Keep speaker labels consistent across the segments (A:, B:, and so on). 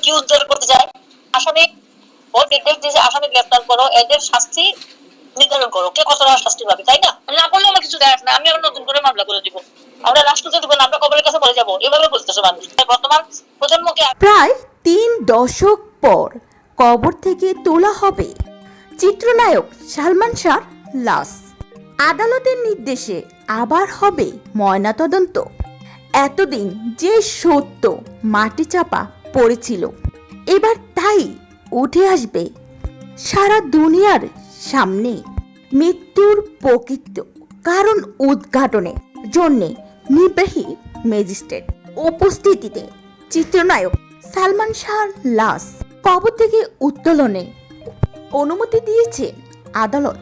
A: কি উদ্ধার করতে যায়? আসামি ও নির্দেশ দিয়েছে আসামি গ্রেফতার করো, এদের শাস্তি নির্ধারণ করো, কে কতটা শাস্তি পাবে, তাই না? না করলে আমার কিছু দেয় না, আমি আবার নতুন করে মামলা করে দিব, আমরা রাষ্ট্রকে দিব না, আমরা কবরের কাছে মরে যাবো, এভাবে বলতেছে মানুষ। বর্তমান প্রজন্মকে
B: প্রায় 3 দশক পর কবর থেকে তোলা হবে চিত্রনায়ক সালমান শাহর লাশ। আদালতের নির্দেশে আবার হবে ময়নাতদন্ত। এতদিন যে সত্য মাটি চাপা পড়েছিল, এবার তাই উঠে আসবে সারা দুনিয়ার সামনে। মৃত্যুর প্রকৃত কারণ উদ্ঘাটনের জন্যে নির্বাহী ম্যাজিস্ট্রেট উপস্থিতিতে চিত্রনায়ক সালমান শাহর লাশ কবর থেকে উত্তোলনে অনুমতি দিয়েছে আদালত।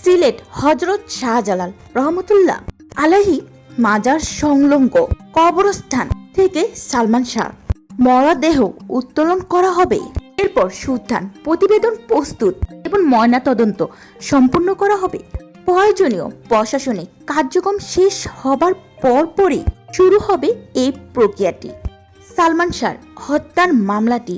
B: সিলেট হযরত শাহজালাল রহমতুল্লাহ আলাইহি মাজার সংলগ্ন কবরস্থান থেকে সালমান শাহর মরদেহ উত্তোলন করা হবে। এরপর সুলতান প্রতিবেদন প্রস্তুত এবং ময়নাতদন্ত সম্পূর্ণ করা হবে। প্রয়োজনীয় প্রশাসনিক কার্যক্রম শেষ হবার পরপরই শুরু হবে এই প্রক্রিয়াটি। সালমান শাহর হত্যার মামলাটি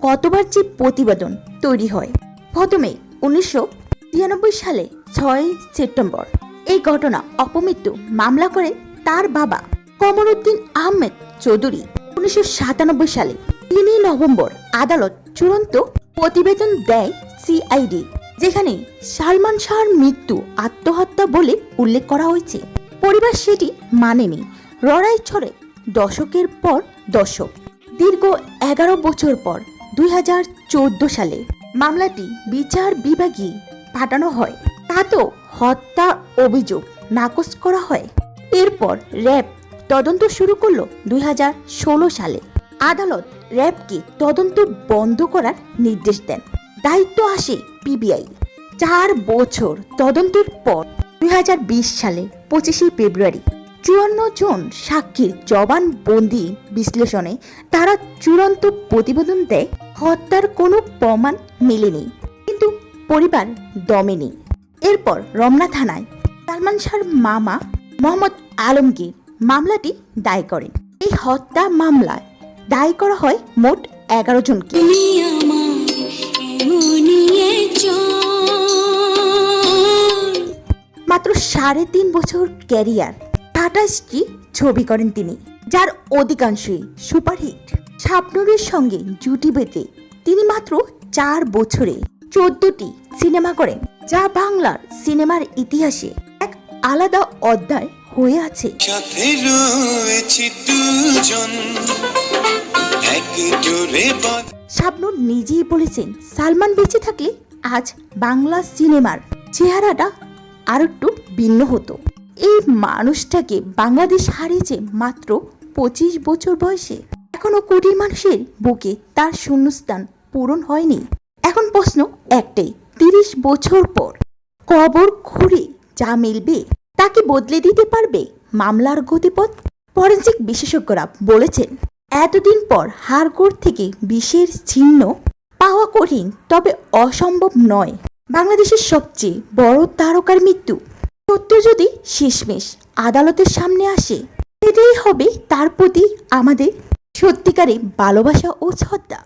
B: কতবার যে প্রতিবেদন তৈরি হয়। প্রথমে 1993 সালে 6 সেপ্টেম্বর এই ঘটনা অপমৃত্যু মামলা করেন তার বাবা কমরউদ্দিন আহমেদ চৌধুরী। 1997 সালে 3 নভেম্বর আদালত চূড়ান্ত প্রতিবেদন দেয় সিআইডি, যেখানে সালমান শাহর মৃত্যু আত্মহত্যা বলে উল্লেখ করা হয়েছে। পরিবার সেটি মানেনি। লড়াই চলে দশকের পর দশক। দীর্ঘ 11 বছর পর 2014 সালে মামলাটি বিচার বিভাগে পাঠানো হয়। তাতেও হত্যা অভিযোগ নাকচ করা হয়। এরপর র্যাব তদন্ত শুরু করলো 2016 সালে। আদালত র্যাবকে তদন্ত বন্ধ করার নির্দেশ দেন। দায়িত্ব আসে পিবিআই। 4 বছর তদন্তের পর 2020 সালে 25 ফেব্রুয়ারি 54 জন সাক্ষীর জবানবন্দি বিশ্লেষণে তারা চূড়ান্ত প্রতিবেদন দেয়। হত্যার কোনো প্রমাণ মেলেনি, কিন্তু পরিবার দমেনি। এরপর রমনা থানায় সালমান শাহর মামা মোহাম্মদ আলমগীর মামলাটি দায় করেন। এই হত্যা মামলায় দায় করা হয় মোট 11 জনকে। মাত্র 3.5 বছর ক্যারিয়ার, 28টি ছবি করেন তিনি, যার অধিকাংশই সুপারহিট। শাবনূরের সঙ্গে জুটি বেঁধে তিনি মাত্র 4 বছরে 14টি সিনেমা করেন, যা বাংলার সিনেমার ইতিহাসে এক আলাদা অধ্যায় হয়ে আছে। শাবনূর নিজেই বলেছেন, সালমান বেঁচে থাকলে আজ বাংলা সিনেমার চেহারাটা আর একটু ভিন্ন হতো। এই মানুষটাকে বাংলাদেশ হারিয়েছে মাত্র 25 বছর বয়সে। এখনো কোটি মানুষের বুকে তার শূন্যস্থান পূরণ হয়নি। এখন প্রশ্ন একটাই, 30 বছর পর কবর খুঁড়ে যা মিলবে তাকে বদলে দিতে পারবে মামলার গতিপথ? ফরেনসিক বিশেষজ্ঞরা বলেছেন, এতদিন পর হাড়গোড় থেকে বিষের চিহ্ন পাওয়া কঠিন, তবে অসম্ভব নয়। বাংলাদেশের সবচেয়ে বড় তারকার মৃত্যু সত্য যদি শেষমেশ আদালতের সামনে আসে, এটাই হবে তার প্রতি আমাদের সত্যিকারের ভালোবাসা ও শ্রদ্ধা।